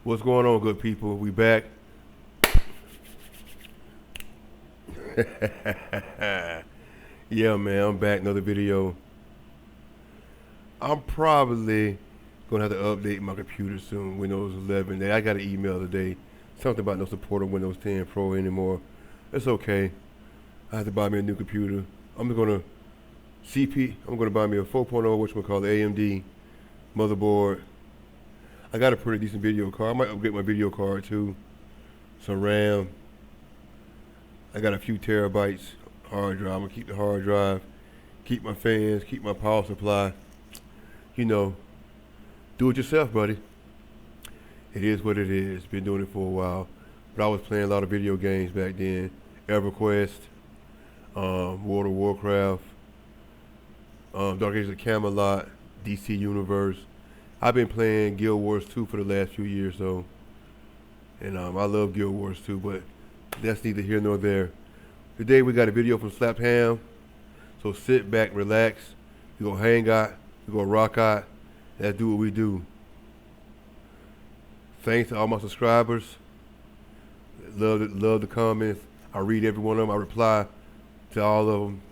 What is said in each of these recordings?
What's going on, good people? We back. Yeah, man, I'm back. Another video. I'm probably gonna have to update my computer soon. Windows 11. I got an email today. Something about no support of Windows 10 Pro anymore. It's okay. I have to buy me a new computer. I'm gonna buy me a 4.0, AMD motherboard. I got a pretty decent video card. I might upgrade my video card too. Some RAM. I got a few terabytes hard drive. I'm gonna keep the hard drive, keep my fans, keep my power supply. You know, do it yourself, buddy. It is what it is. Been doing it for a while. But I was playing a lot of video games back then. EverQuest, World of Warcraft, Dark Ages of Camelot, DC Universe. I've been playing Guild Wars 2 for the last few years, though. And I love Guild Wars 2, but that's neither here nor there. Today we got a video from Slapped Ham. So sit back, relax. We gonna hang out, we gonna rock out. Let's do what we do. Thanks to all my subscribers. Love the comments. I read every one of them. I reply to all of them.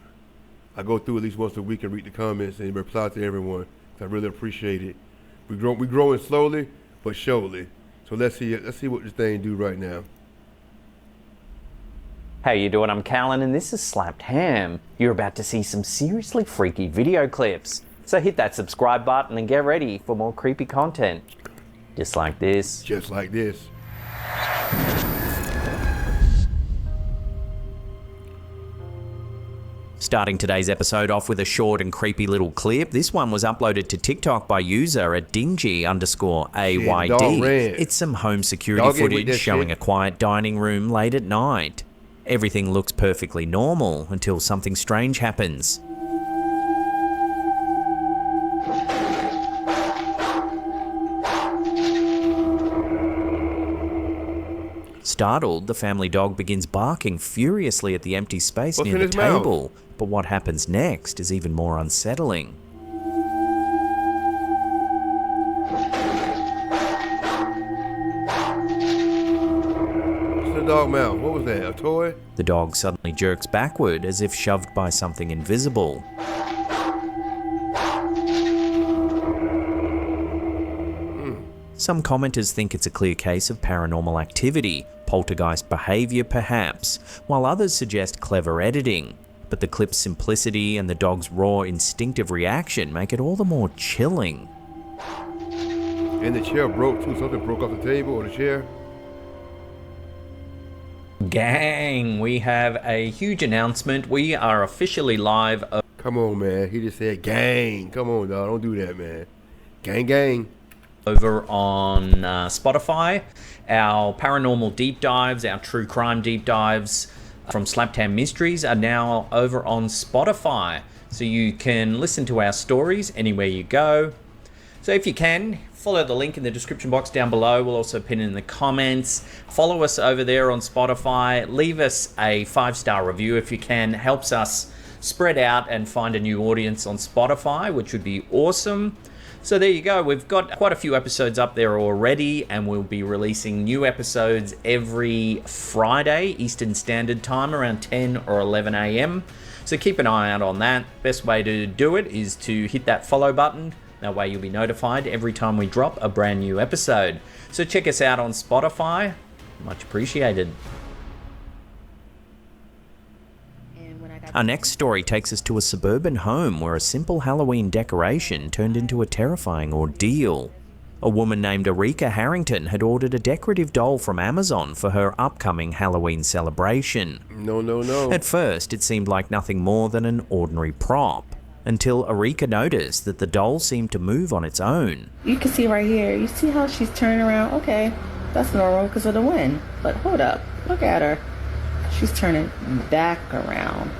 I go through at least once a week and read the comments and reply to everyone. I really appreciate it. We're growing slowly but surely. So let's see what this thing do right now. How you doing? I'm Callan and this is Slapped Ham. You're about to see some seriously freaky video clips. So hit that subscribe button and get ready for more creepy content. Just like this. Just like this. Starting today's episode off with a short and creepy little clip. This one was uploaded to TikTok by user at dingy_AYD. It's some home security footage showing a quiet dining room late at night. Everything looks perfectly normal until something strange happens. Startled, the family dog begins barking furiously at the empty space near the table. But what happens next is even more unsettling. What's the dog mouth? What was that? A toy? The dog suddenly jerks backward as if shoved by something invisible. Some commenters think it's a clear case of paranormal activity, poltergeist behavior perhaps, while others suggest clever editing. But the clip's simplicity and the dog's raw, instinctive reaction make it all the more chilling. And the chair broke too. Something broke off the table or the chair. Gang, we have a huge announcement. We are officially live. Come on, man. He just said gang. Come on, dog. Don't do that, man. Gang, gang. Over on Spotify. Our paranormal deep dives, our true crime deep dives from Slapped Ham Mysteries are now over on Spotify. So you can listen to our stories anywhere you go. So if you can, follow the link in the description box down below. We'll also pin it in the comments. Follow us over there on Spotify. Leave us a 5-star review if you can. Helps us spread out and find a new audience on Spotify, which would be awesome. So there you go. We've got quite a few episodes up there already, and we'll be releasing new episodes every Friday, Eastern Standard Time, around 10 or 11 a.m. So keep an eye out on that. Best way to do it is to hit that follow button. That way you'll be notified every time we drop a brand new episode. So check us out on Spotify. Much appreciated. Our next story takes us to a suburban home where a simple Halloween decoration turned into a terrifying ordeal. A woman named Erika Harrington had ordered a decorative doll from Amazon for her upcoming Halloween celebration. No. At first, it seemed like nothing more than an ordinary prop, until Erika noticed that the doll seemed to move on its own. You can see right here, you see how she's turning around? Okay, that's normal because of the wind. But hold up, look at her. She's turning back around.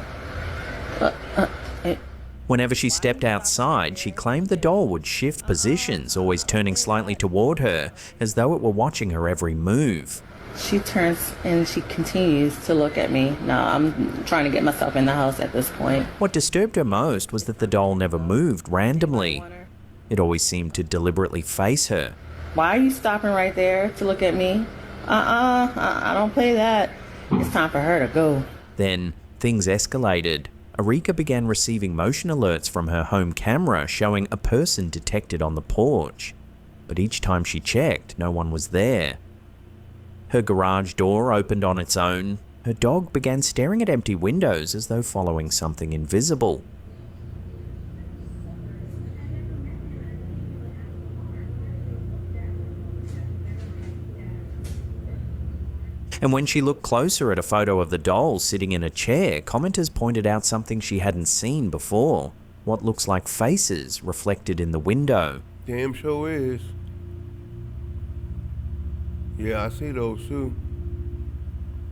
Whenever she stepped outside, she claimed the doll would shift positions, always turning slightly toward her, as though it were watching her every move. She turns and she continues to look at me. No, I'm trying to get myself in the house at this point. What disturbed her most was that the doll never moved randomly. It always seemed to deliberately face her. Why are you stopping right there to look at me? I don't play that. It's time for her to go. Then things escalated. Arika began receiving motion alerts from her home camera showing a person detected on the porch. But each time she checked, no one was there. Her garage door opened on its own. Her dog began staring at empty windows as though following something invisible. And when she looked closer at a photo of the doll sitting in a chair, commenters pointed out something she hadn't seen before. What looks like faces reflected in the window. Damn sure is. Yeah, I see those too.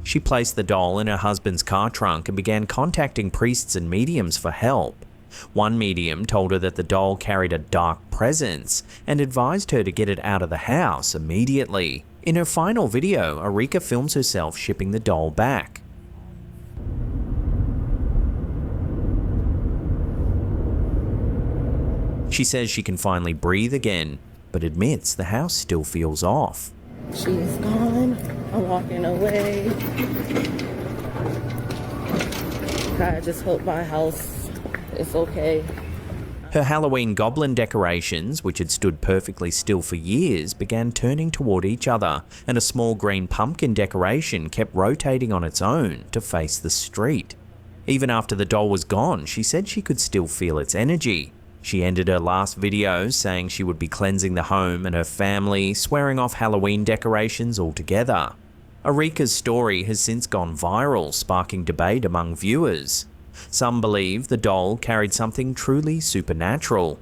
She placed the doll in her husband's car trunk and began contacting priests and mediums for help. One medium told her that the doll carried a dark presence and advised her to get it out of the house immediately. In her final video, Arika films herself shipping the doll back. She says she can finally breathe again, but admits the house still feels off. She's gone. I'm walking away. I just hope my house is okay. Her Halloween goblin decorations, which had stood perfectly still for years, began turning toward each other, and a small green pumpkin decoration kept rotating on its own to face the street. Even after the doll was gone, she said she could still feel its energy. She ended her last video saying she would be cleansing the home and her family, swearing off Halloween decorations altogether. Arika's story has since gone viral, sparking debate among viewers. Some believe the doll carried something truly supernatural.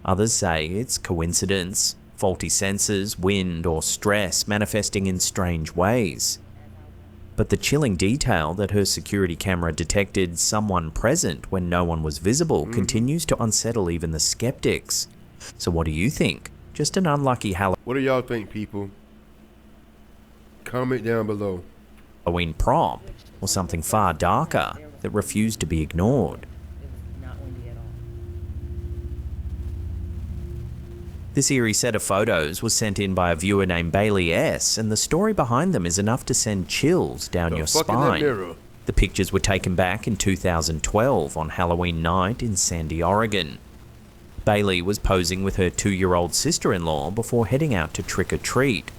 Others say it's coincidence, faulty sensors, wind, or stress manifesting in strange ways. But the chilling detail that her security camera detected someone present when no one was visible continues to unsettle even the skeptics. So what do you think? Just an unlucky What do y'all think, people? Comment down below. Halloween prop, or something far darker that refused to be ignored? This eerie set of photos was sent in by a viewer named Bailey S, and the story behind them is enough to send chills down your spine. The pictures were taken back in 2012 on Halloween night in Sandy, Oregon. Bailey was posing with her 2-year-old sister-in-law before heading out to trick-or-treat.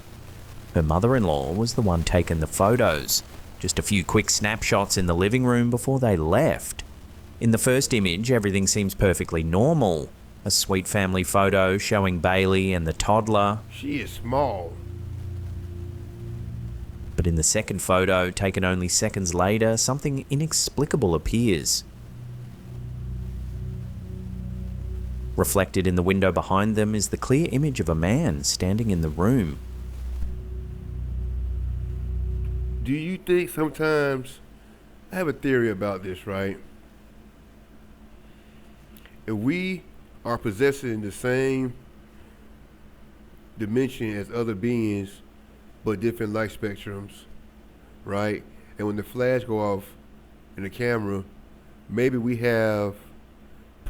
Her mother-in-law was the one taking the photos. Just a few quick snapshots in the living room before they left. In the first image, everything seems perfectly normal. A sweet family photo showing Bailey and the toddler. She is small. But in the second photo, taken only seconds later, something inexplicable appears. Reflected in the window behind them is the clear image of a man standing in the room. Do you think sometimes, I have a theory about this, right? If we are possessing the same dimension as other beings, but different light spectrums, right? And when the flash go off in the camera, maybe we have,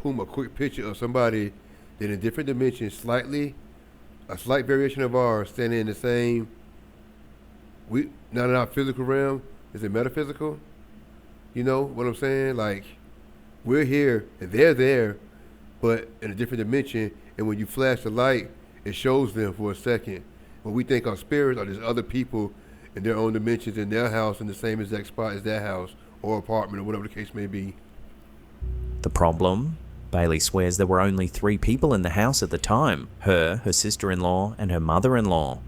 boom, a quick picture of somebody that in a different dimension, a slight variation of ours, standing in the same, not in our physical realm, is it metaphysical? You know what I'm saying? Like, we're here and they're there, but in a different dimension, and when you flash the light, it shows them for a second. When we think our spirits are just other people in their own dimensions in their house in the same exact spot as that house or apartment or whatever the case may be. The problem? Bailey swears there were only 3 people in the house at the time. Her sister-in-law, and her mother-in-law.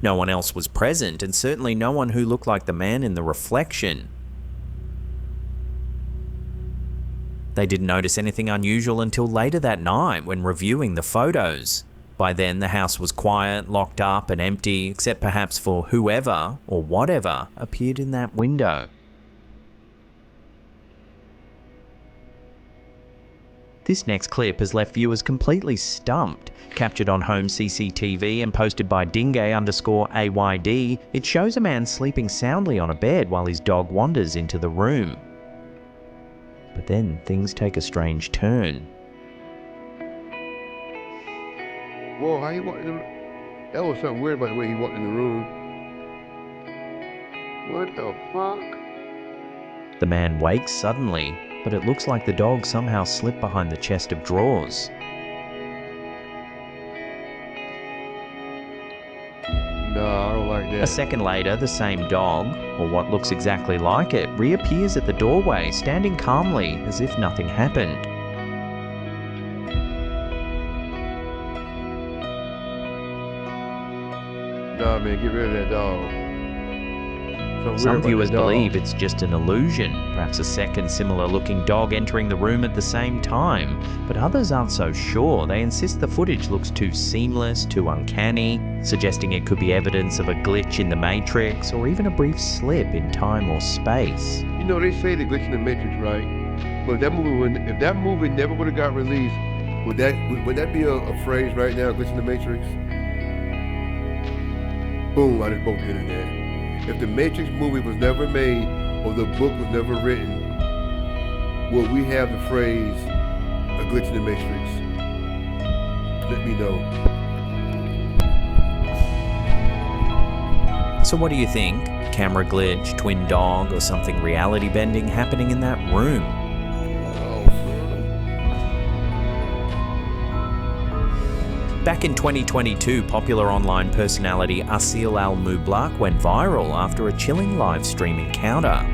No one else was present, and certainly no one who looked like the man in the reflection. They didn't notice anything unusual until later that night when reviewing the photos. By then, the house was quiet, locked up, and empty, except perhaps for whoever or whatever appeared in that window. This next clip has left viewers completely stumped. Captured on home CCTV and posted by Dinge_AYD, it shows a man sleeping soundly on a bed while his dog wanders into the room. But then things take a strange turn. Whoa, how he walked in the... That was something weird about the way he walked in the room. What the fuck? The man wakes suddenly, but it looks like the dog somehow slipped behind the chest of drawers. No, I don't like that. A second later, the same dog, or what looks exactly like it, reappears at the doorway, standing calmly as if nothing happened. Nah, man, get rid of that dog. Some viewers believe it's just an illusion, perhaps a second similar-looking dog entering the room at the same time, but others aren't so sure. They insist the footage looks too seamless, too uncanny, suggesting it could be evidence of a glitch in the Matrix, or even a brief slip in time or space. You know, they say the glitch in the Matrix, right? But if that movie never would have got released, would that be a phrase right now, glitch in the Matrix? Boom, I just broke the internet. If the Matrix movie was never made, or the book was never written, would we have the phrase, a glitch in the Matrix? Let me know. So what do you think? Camera glitch, twin dog, or something reality bending happening in that room? Back in 2022, popular online personality Asil Al-Mublaq went viral after a chilling live stream encounter.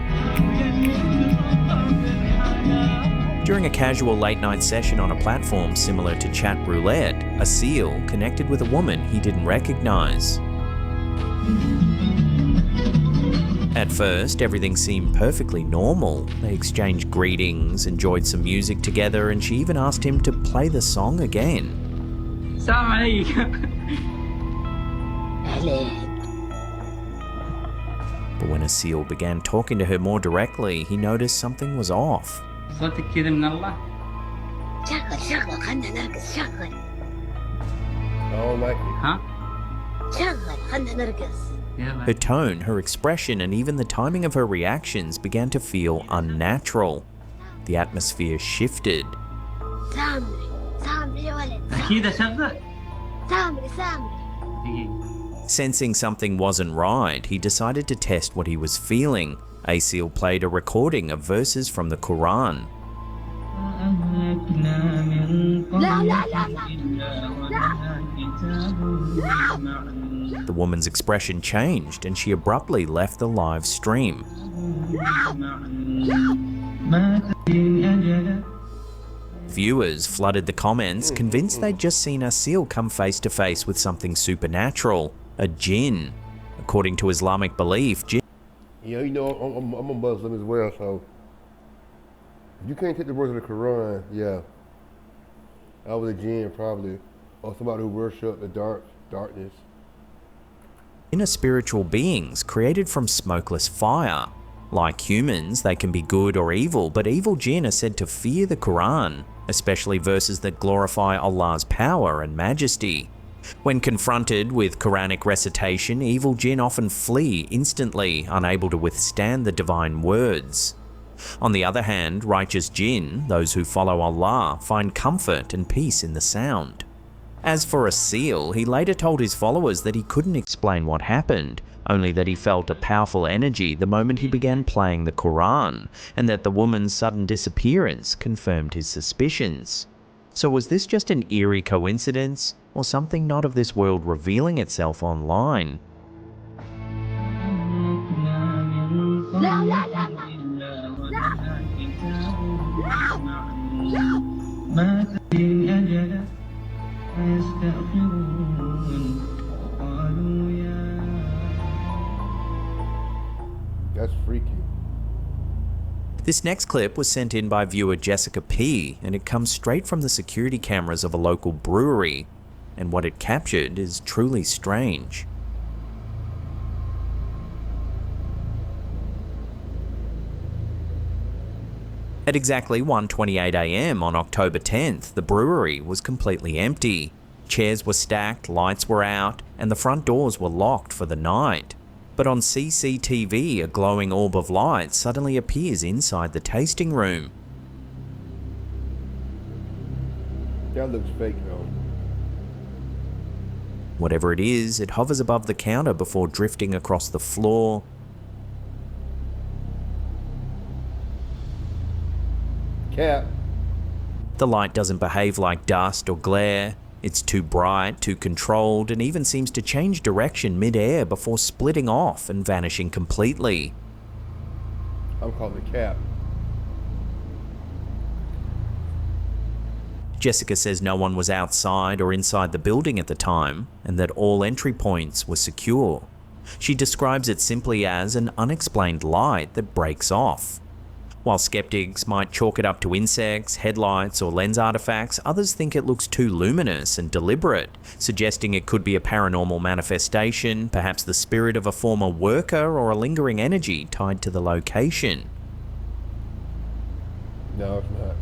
During a casual late-night session on a platform similar to chat roulette, Asil connected with a woman he didn't recognize. At first, everything seemed perfectly normal. They exchanged greetings, enjoyed some music together, and she even asked him to play the song again. But when Asil began talking to her more directly, he noticed something was off. I don't like it. Her tone, her expression, and even the timing of her reactions began to feel unnatural. The atmosphere shifted. Sensing something wasn't right, he decided to test what he was feeling. Asil played a recording of verses from the Quran. The woman's expression changed and she abruptly left the live stream. Viewers flooded the comments, convinced they'd just seen Asil come face to face with something supernatural, a jinn. According to Islamic belief, jinn... Yeah, you know, I'm a Muslim as well, so if you can't take the words of the Quran, yeah, I was a jinn probably, or somebody who worshipped the darkness. Inner spiritual beings created from smokeless fire. Like humans, they can be good or evil, but evil jinn are said to fear the Quran, especially verses that glorify Allah's power and majesty. When confronted with Quranic recitation, evil jinn often flee instantly, unable to withstand the divine words. On the other hand, righteous jinn, those who follow Allah, find comfort and peace in the sound. As for Asil, he later told his followers that he couldn't explain what happened, only that he felt a powerful energy the moment he began playing the Quran, and that the woman's sudden disappearance confirmed his suspicions. So was this just an eerie coincidence, or something not of this world revealing itself online? That's freaky. This next clip was sent in by viewer Jessica P, and it comes straight from the security cameras of a local brewery, and what it captured is truly strange. At exactly 1:28 AM on October 10th, the brewery was completely empty. Chairs were stacked, lights were out, and the front doors were locked for the night. But on CCTV, a glowing orb of light suddenly appears inside the tasting room. That looks fake though. Whatever it is, it hovers above the counter before drifting across the floor. Cap. The light doesn't behave like dust or glare. It's too bright, too controlled, and even seems to change direction mid-air before splitting off and vanishing completely. I'm calling it Cap. Jessica says no one was outside or inside the building at the time, and that all entry points were secure. She describes it simply as an unexplained light that breaks off. While skeptics might chalk it up to insects, headlights, or lens artifacts, others think it looks too luminous and deliberate, suggesting it could be a paranormal manifestation, perhaps the spirit of a former worker or a lingering energy tied to the location. No, it's not.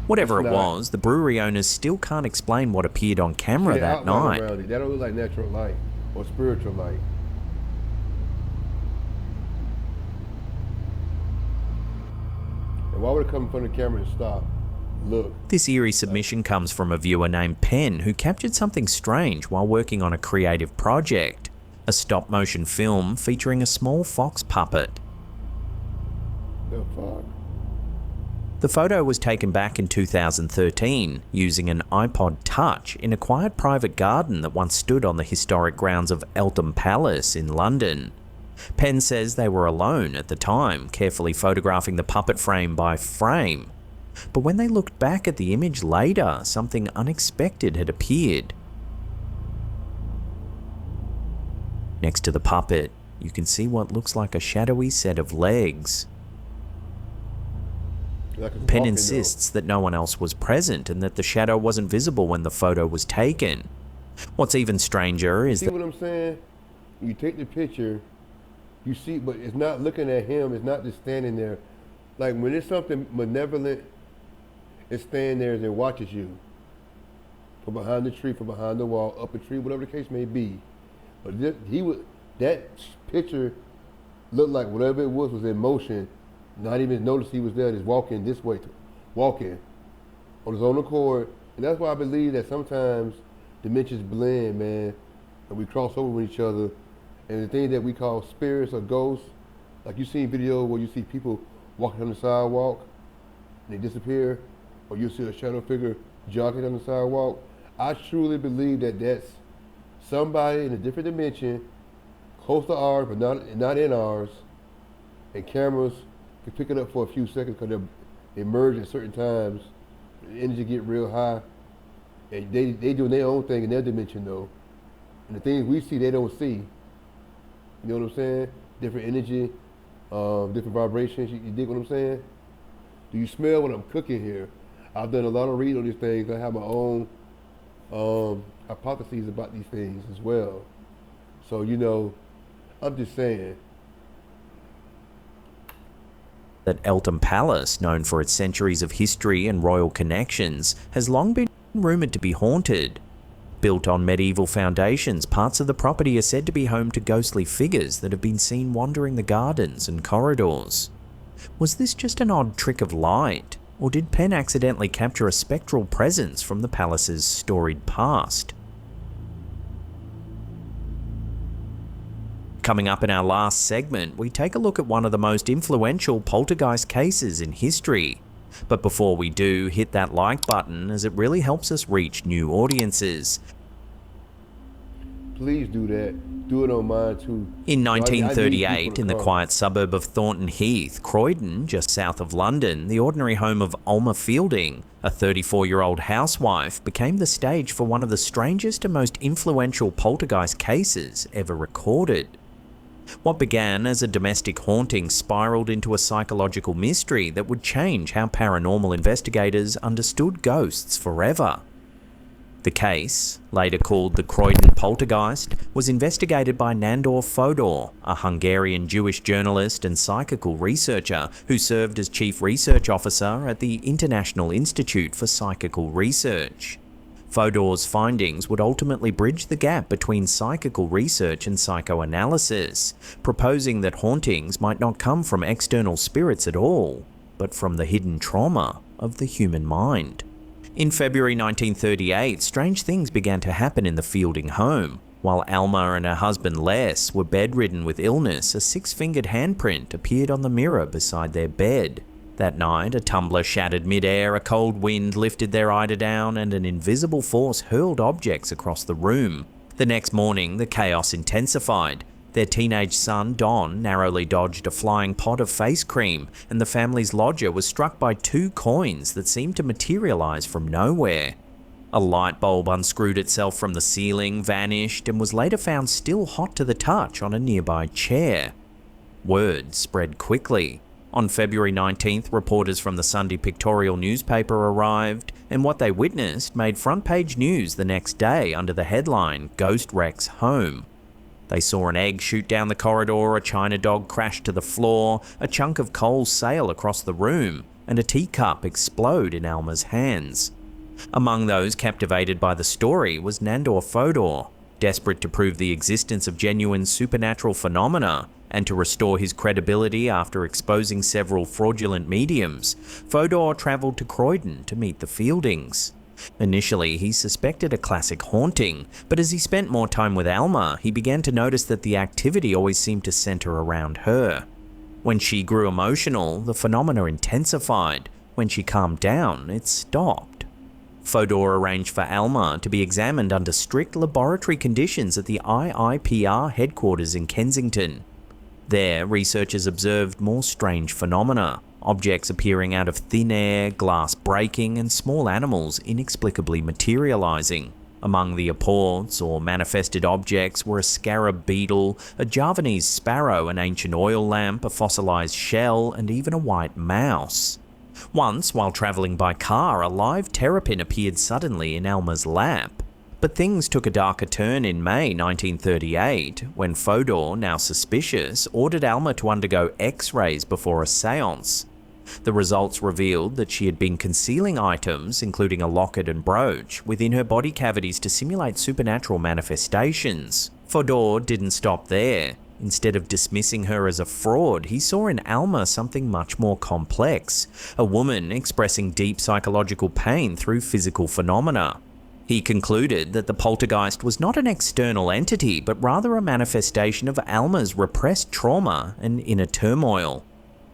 Whatever It's it not. was, the brewery owners still can't explain what appeared on camera See the that outline night. around it. That don't look like natural light or spiritual light. And why would it come in front of the camera and stop? Look. This eerie submission comes from a viewer named Penn who captured something strange while working on a creative project, a stop-motion film featuring a small fox puppet. The fuck? The photo was taken back in 2013 using an iPod Touch in a quiet private garden that once stood on the historic grounds of Eltham Palace in London. Penn says they were alone at the time, carefully photographing the puppet frame by frame. But when they looked back at the image later, something unexpected had appeared. Next to the puppet, you can see what looks like a shadowy set of legs. Like it's Penn walking, insists that no one else was present and that the shadow wasn't visible when the photo was taken. What's even stranger is See that what I'm saying? You take the picture, you see, but it's not looking at him. It's not just standing there. Like when it's something malevolent, it's standing there and it watches you. From behind the tree, from behind the wall, up a tree, whatever the case may be. But that picture looked like whatever it was in motion. Not even notice he was there, just walking this way, walking on his own accord. And that's why I believe that sometimes dimensions blend, man, and we cross over with each other. And the thing that we call spirits or ghosts, like you seen videos where you see people walking on the sidewalk and they disappear, or you see a shadow figure jogging on the sidewalk. I truly believe that that's somebody in a different dimension, close to ours, but not in ours, and cameras can pick it up for a few seconds because they merge at certain times. The energy get real high, and they doing their own thing in their dimension though. And the things we see, they don't see. You know what I'm saying? Different energy, different vibrations. You dig what I'm saying? Do you smell what I'm cooking here? I've done a lot of reading on these things. I have my own hypotheses about these things as well. So, you know, I'm just saying. that Eltham Palace, known for its centuries of history and royal connections, has long been rumoured to be haunted. Built on medieval foundations, parts of the property are said to be home to ghostly figures that have been seen wandering the gardens and corridors. Was this just an odd trick of light, or did Penn accidentally capture a spectral presence from the palace's storied past? Coming up in our last segment, we take a look at one of the most influential poltergeist cases in history. But before we do, hit that like button as it really helps us reach new audiences. Please do that. Do it on mine too. In I need 1938, people to in the come. quiet suburb of Thornton Heath, Croydon, just south of London, the ordinary home of Alma Fielding, a 34-year-old housewife, became the stage for one of the strangest and most influential poltergeist cases ever recorded. What began as a domestic haunting spiraled into a psychological mystery that would change how paranormal investigators understood ghosts forever. The case, later called the Croydon Poltergeist, was investigated by Nandor Fodor, a Hungarian Jewish journalist and psychical researcher who served as chief research officer at the International Institute for Psychical Research. Fodor's findings would ultimately bridge the gap between psychical research and psychoanalysis, proposing that hauntings might not come from external spirits at all, but from the hidden trauma of the human mind. In February 1938, strange things began to happen in the Fielding home. While Alma and her husband Les were bedridden with illness, a 6-fingered handprint appeared on the mirror beside their bed. That night, a tumbler shattered mid-air, a cold wind lifted their eiderdown, and an invisible force hurled objects across the room. The next morning, the chaos intensified. Their teenage son, Don, narrowly dodged a flying pot of face cream, and the family's lodger was struck by 2 coins that seemed to materialize from nowhere. A light bulb unscrewed itself from the ceiling, vanished, and was later found still hot to the touch on a nearby chair. Word spread quickly. On February 19th, reporters from the Sunday Pictorial newspaper arrived, and what they witnessed made front-page news the next day under the headline, "Ghost Wrecks Home." They saw an egg shoot down the corridor, a china dog crash to the floor, a chunk of coal sail across the room, and a teacup explode in Alma's hands. Among those captivated by the story was Nandor Fodor. Desperate to prove the existence of genuine supernatural phenomena, and to restore his credibility after exposing several fraudulent mediums, Fodor travelled to Croydon to meet the Fieldings. Initially, he suspected a classic haunting, but as he spent more time with Alma, he began to notice that the activity always seemed to centre around her. When she grew emotional, the phenomena intensified. When she calmed down, it stopped. Fodor arranged for Alma to be examined under strict laboratory conditions at the IIPR headquarters in Kensington. There, researchers observed more strange phenomena, objects appearing out of thin air, glass breaking, and small animals inexplicably materializing. Among the apports or manifested objects were a scarab beetle, a Javanese sparrow, an ancient oil lamp, a fossilized shell, and even a white mouse. Once, while traveling by car, a live terrapin appeared suddenly in Alma's lap. But things took a darker turn in May 1938, when Fodor, now suspicious, ordered Alma to undergo X-rays before a séance. The results revealed that she had been concealing items, including a locket and brooch, within her body cavities to simulate supernatural manifestations. Fodor didn't stop there. Instead of dismissing her as a fraud, he saw in Alma something much more complex, a woman expressing deep psychological pain through physical phenomena. He concluded that the poltergeist was not an external entity, but rather a manifestation of Alma's repressed trauma and inner turmoil.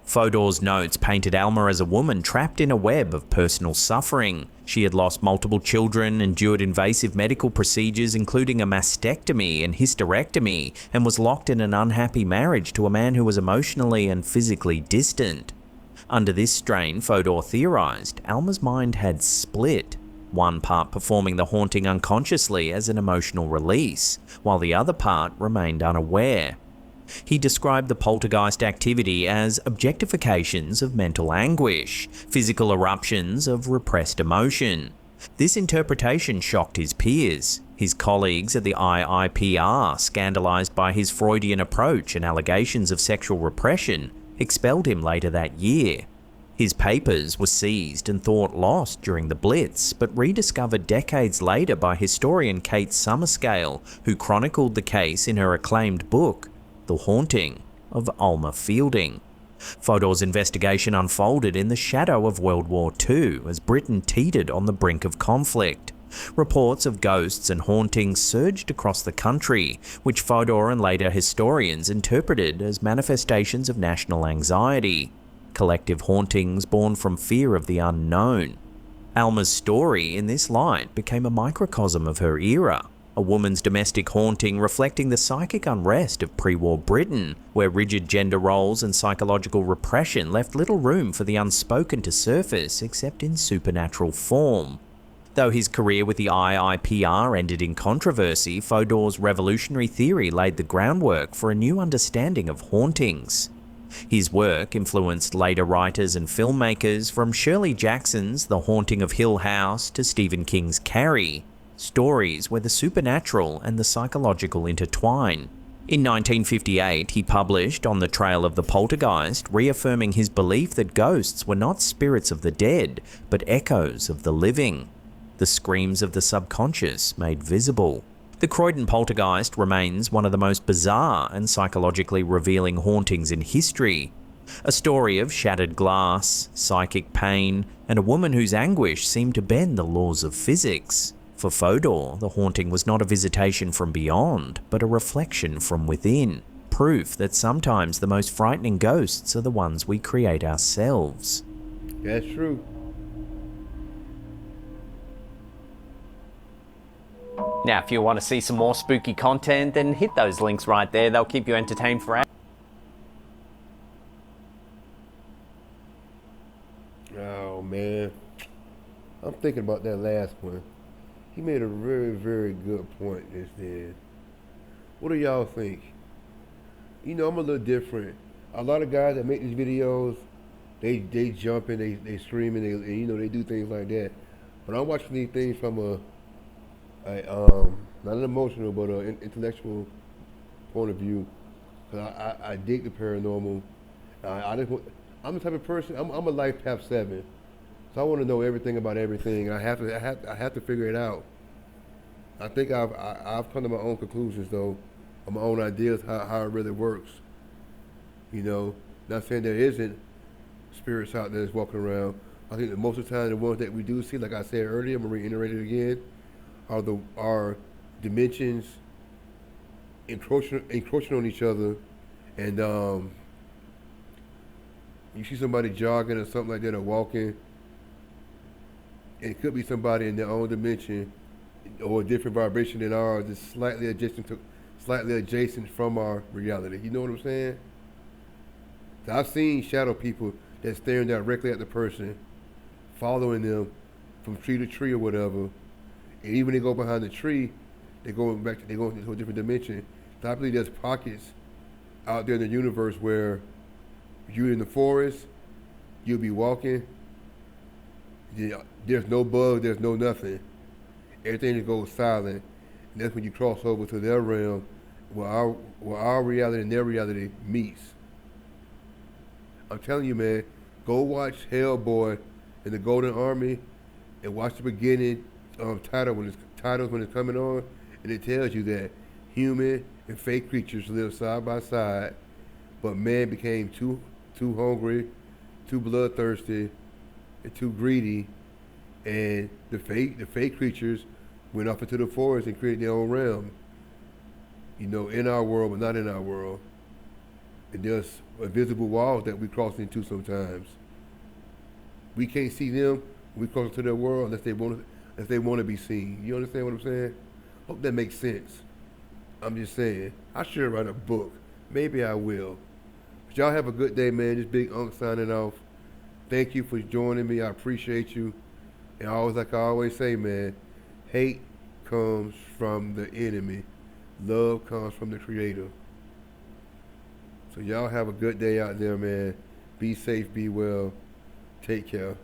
Fodor's notes painted Alma as a woman trapped in a web of personal suffering. She had lost multiple children, endured invasive medical procedures including a mastectomy and hysterectomy, and was locked in an unhappy marriage to a man who was emotionally and physically distant. Under this strain, Fodor theorized, Alma's mind had split. One part performing the haunting unconsciously as an emotional release, while the other part remained unaware. He described the poltergeist activity as objectifications of mental anguish, physical eruptions of repressed emotion. This interpretation shocked his peers. His colleagues at the IIPR, scandalized by his Freudian approach and allegations of sexual repression, expelled him later that year. His papers were seized and thought lost during the Blitz, but rediscovered decades later by historian Kate Summerscale, who chronicled the case in her acclaimed book, The Haunting of Alma Fielding. Fodor's investigation unfolded in the shadow of World War II as Britain teetered on the brink of conflict. Reports of ghosts and hauntings surged across the country, which Fodor and later historians interpreted as manifestations of national anxiety. Collective hauntings born from fear of the unknown. Alma's story in this light became a microcosm of her era, a woman's domestic haunting reflecting the psychic unrest of pre-war Britain, where rigid gender roles and psychological repression left little room for the unspoken to surface except in supernatural form. Though his career with the IIPR ended in controversy, Fodor's revolutionary theory laid the groundwork for a new understanding of hauntings. His work influenced later writers and filmmakers, from Shirley Jackson's The Haunting of Hill House to Stephen King's Carrie, stories where the supernatural and the psychological intertwine. In 1958, he published On the Trail of the Poltergeist, reaffirming his belief that ghosts were not spirits of the dead, but echoes of the living, the screams of the subconscious made visible. The Croydon poltergeist remains one of the most bizarre and psychologically revealing hauntings in history. A story of shattered glass, psychic pain, and a woman whose anguish seemed to bend the laws of physics. For Fodor, the haunting was not a visitation from beyond, but a reflection from within. Proof that sometimes the most frightening ghosts are the ones we create ourselves. That's true. Now, if you want to see some more spooky content, then hit those links right there. They'll keep you entertained for hours. Oh, man. I'm thinking about that last one. He made a very, very good point just then. What do y'all think? You know, I'm a little different. A lot of guys that make these videos, they jump and they scream and they do things like that. But I'm watching these things from not an emotional but an intellectual point of view. Cause I dig the paranormal. I'm the type of person. I'm a life path 7, so I want to know everything about everything. And I have to figure it out. I think I've come to my own conclusions though, on my own ideas how it really works. You know, not saying there isn't spirits out there that's walking around. I think that most of the time the ones that we do see, like I said earlier, I'm gonna reiterate it again, are dimensions encroaching on each other, and you see somebody jogging or something like that, or walking, and it could be somebody in their own dimension or a different vibration than ours, that's slightly adjacent from our reality. You know what I'm saying? So I've seen shadow people that's staring directly at the person, following them from tree to tree or whatever. And even when they go behind the tree, they're going into a different dimension. So I believe there's pockets out there in the universe where you're in the forest, you'll be walking, there's no bug, there's no nothing. Everything just goes silent. And that's when you cross over to their realm where our reality and their reality meets. I'm telling you, man, go watch Hellboy and the Golden Army and watch the beginning titles when it's coming on, and it tells you that human and fake creatures live side by side, but man became too hungry, too bloodthirsty, and too greedy, and the fake creatures went off into the forest and created their own realm. You know, in our world, but not in our world. And there's invisible walls that we cross into sometimes. We can't see them. We cross into their world unless they want to be seen. You understand what I'm saying? Hope that makes sense. I'm just saying. I should write a book. Maybe I will. But y'all have a good day, man. This Big Unk signing off. Thank you for joining me. I appreciate you. And like I always say, man, hate comes from the enemy. Love comes from the Creator. So y'all have a good day out there, man. Be safe, be well. Take care.